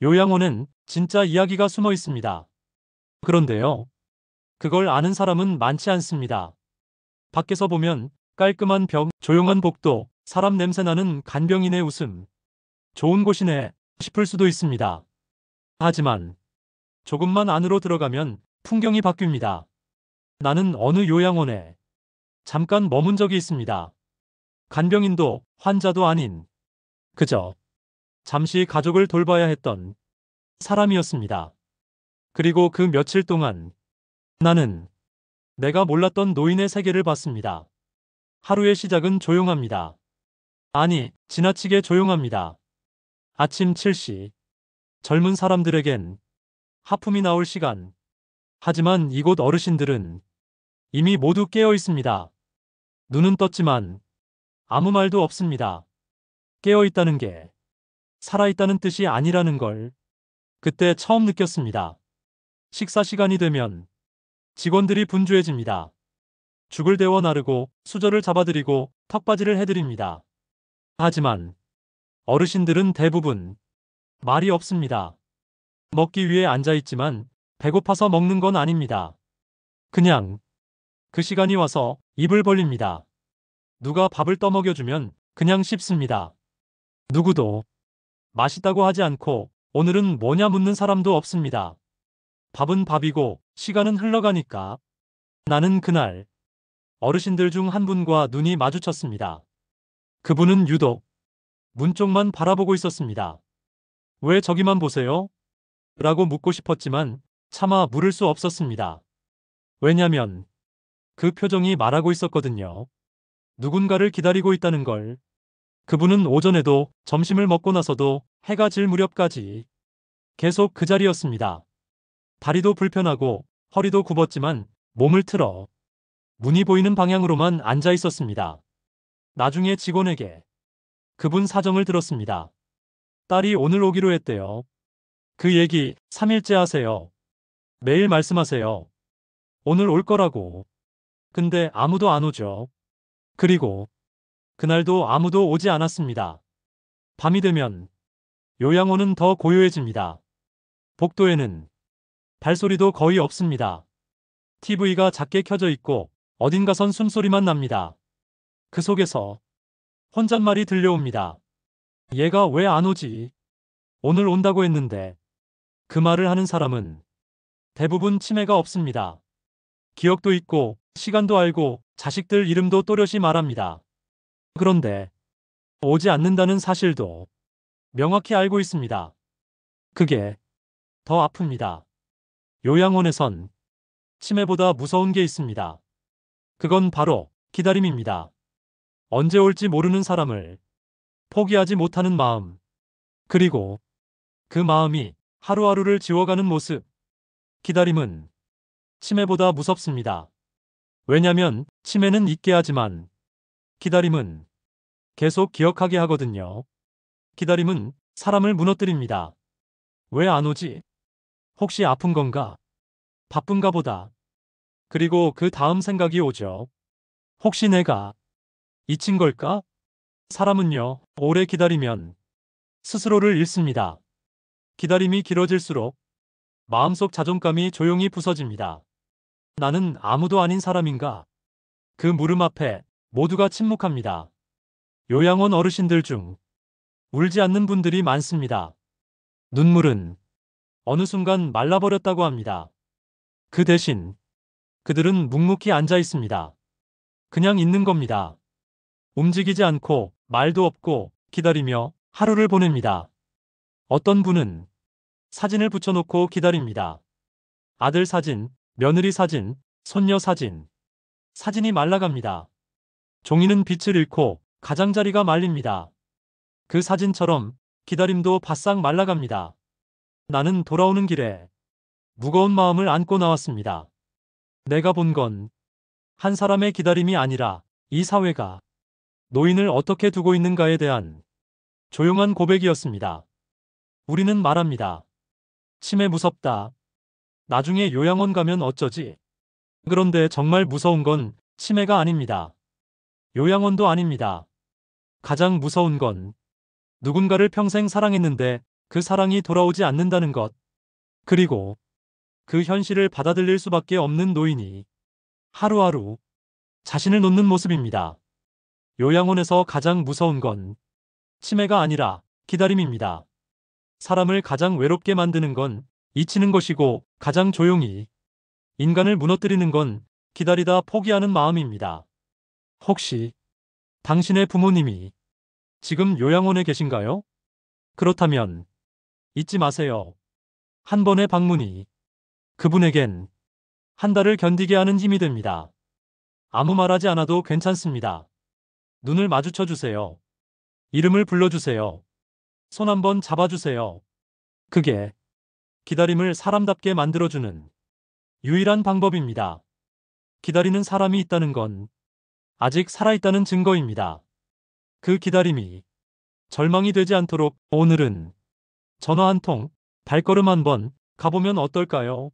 요양원엔 진짜 이야기가 숨어 있습니다. 그런데요, 그걸 아는 사람은 많지 않습니다. 밖에서 보면 깔끔한 벽, 조용한 복도, 사람 냄새나는 간병인의 웃음, 좋은 곳이네 싶을 수도 있습니다. 하지만 조금만 안으로 들어가면 풍경이 바뀝니다. 나는 어느 요양원에 잠깐 머문 적이 있습니다. 간병인도 환자도 아닌 그저 잠시 가족을 돌봐야 했던 사람이었습니다. 그리고 그 며칠 동안 나는 내가 몰랐던 노인의 세계를 봤습니다. 하루의 시작은 조용합니다. 아니, 지나치게 조용합니다. 아침 7시. 젊은 사람들에겐 하품이 나올 시간. 하지만 이곳 어르신들은 이미 모두 깨어 있습니다. 눈은 떴지만 아무 말도 없습니다. 깨어 있다는 게 살아있다는 뜻이 아니라는 걸 그때 처음 느꼈습니다. 식사 시간이 되면 직원들이 분주해집니다. 죽을 데워 나르고 수저를 잡아드리고 턱받이를 해드립니다. 하지만 어르신들은 대부분 말이 없습니다. 먹기 위해 앉아있지만 배고파서 먹는 건 아닙니다. 그냥 그 시간이 와서 입을 벌립니다. 누가 밥을 떠먹여주면 그냥 씹습니다. 누구도 맛있다고 하지 않고 오늘은 뭐냐 묻는 사람도 없습니다. 밥은 밥이고 시간은 흘러가니까. 나는 그날 어르신들 중 한 분과 눈이 마주쳤습니다. 그분은 유독 문 쪽만 바라보고 있었습니다. 왜 저기만 보세요? 라고 묻고 싶었지만 차마 물을 수 없었습니다. 왜냐면 그 표정이 말하고 있었거든요. 누군가를 기다리고 있다는 걸. 그분은 오전에도 점심을 먹고 나서도 해가 질 무렵까지 계속 그 자리였습니다. 다리도 불편하고 허리도 굽었지만 몸을 틀어 문이 보이는 방향으로만 앉아 있었습니다. 나중에 직원에게 그분 사정을 들었습니다. 딸이 오늘 오기로 했대요. 그 얘기 3일째 하세요. 매일 말씀하세요. 오늘 올 거라고. 근데 아무도 안 오죠. 그리고 그날도 아무도 오지 않았습니다. 밤이 되면 요양원은 더 고요해집니다. 복도에는 발소리도 거의 없습니다. TV가 작게 켜져 있고 어딘가선 숨소리만 납니다. 그 속에서 혼잣말이 들려옵니다. 얘가 왜 안 오지? 오늘 온다고 했는데. 그 말을 하는 사람은 대부분 치매가 없습니다. 기억도 있고 시간도 알고 자식들 이름도 또렷이 말합니다. 그런데 오지 않는다는 사실도 명확히 알고 있습니다. 그게 더 아픕니다. 요양원에선 치매보다 무서운 게 있습니다. 그건 바로 기다림입니다. 언제 올지 모르는 사람을 포기하지 못하는 마음. 그리고 그 마음이 하루하루를 지워가는 모습. 기다림은 치매보다 무섭습니다. 왜냐면 치매는 잊게 하지만 기다림은 계속 기억하게 하거든요. 기다림은 사람을 무너뜨립니다. 왜 안 오지? 혹시 아픈 건가? 바쁜가 보다. 그리고 그 다음 생각이 오죠. 혹시 내가 잊힌 걸까? 사람은요, 오래 기다리면 스스로를 잃습니다. 기다림이 길어질수록 마음속 자존감이 조용히 부서집니다. 나는 아무도 아닌 사람인가? 그 물음 앞에 모두가 침묵합니다. 요양원 어르신들 중 울지 않는 분들이 많습니다. 눈물은 어느 순간 말라버렸다고 합니다. 그 대신 그들은 묵묵히 앉아 있습니다. 그냥 있는 겁니다. 움직이지 않고 말도 없고 기다리며 하루를 보냅니다. 어떤 분은 사진을 붙여놓고 기다립니다. 아들 사진, 며느리 사진, 손녀 사진. 사진이 말라갑니다. 종이는 빛을 잃고 가장자리가 말립니다. 그 사진처럼 기다림도 바싹 말라갑니다. 나는 돌아오는 길에 무거운 마음을 안고 나왔습니다. 내가 본 건 한 사람의 기다림이 아니라 이 사회가 노인을 어떻게 두고 있는가에 대한 조용한 고백이었습니다. 우리는 말합니다. 치매 무섭다. 나중에 요양원 가면 어쩌지? 그런데 정말 무서운 건 치매가 아닙니다. 요양원도 아닙니다. 가장 무서운 건 누군가를 평생 사랑했는데 그 사랑이 돌아오지 않는다는 것. 그리고 그 현실을 받아들일 수밖에 없는 노인이 하루하루 자신을 놓는 모습입니다. 요양원에서 가장 무서운 건 치매가 아니라 기다림입니다. 사람을 가장 외롭게 만드는 건 잊히는 것이고 가장 조용히 인간을 무너뜨리는 건 기다리다 포기하는 마음입니다. 혹시 당신의 부모님이 지금 요양원에 계신가요? 그렇다면 잊지 마세요. 한 번의 방문이 그분에겐 한 달을 견디게 하는 힘이 됩니다. 아무 말하지 않아도 괜찮습니다. 눈을 마주쳐 주세요. 이름을 불러주세요. 손 한번 잡아주세요. 그게 기다림을 사람답게 만들어주는 유일한 방법입니다. 기다리는 사람이 있다는 건 아직 살아있다는 증거입니다. 그 기다림이 절망이 되지 않도록 오늘은 전화 한 통, 발걸음 한 번 가보면 어떨까요?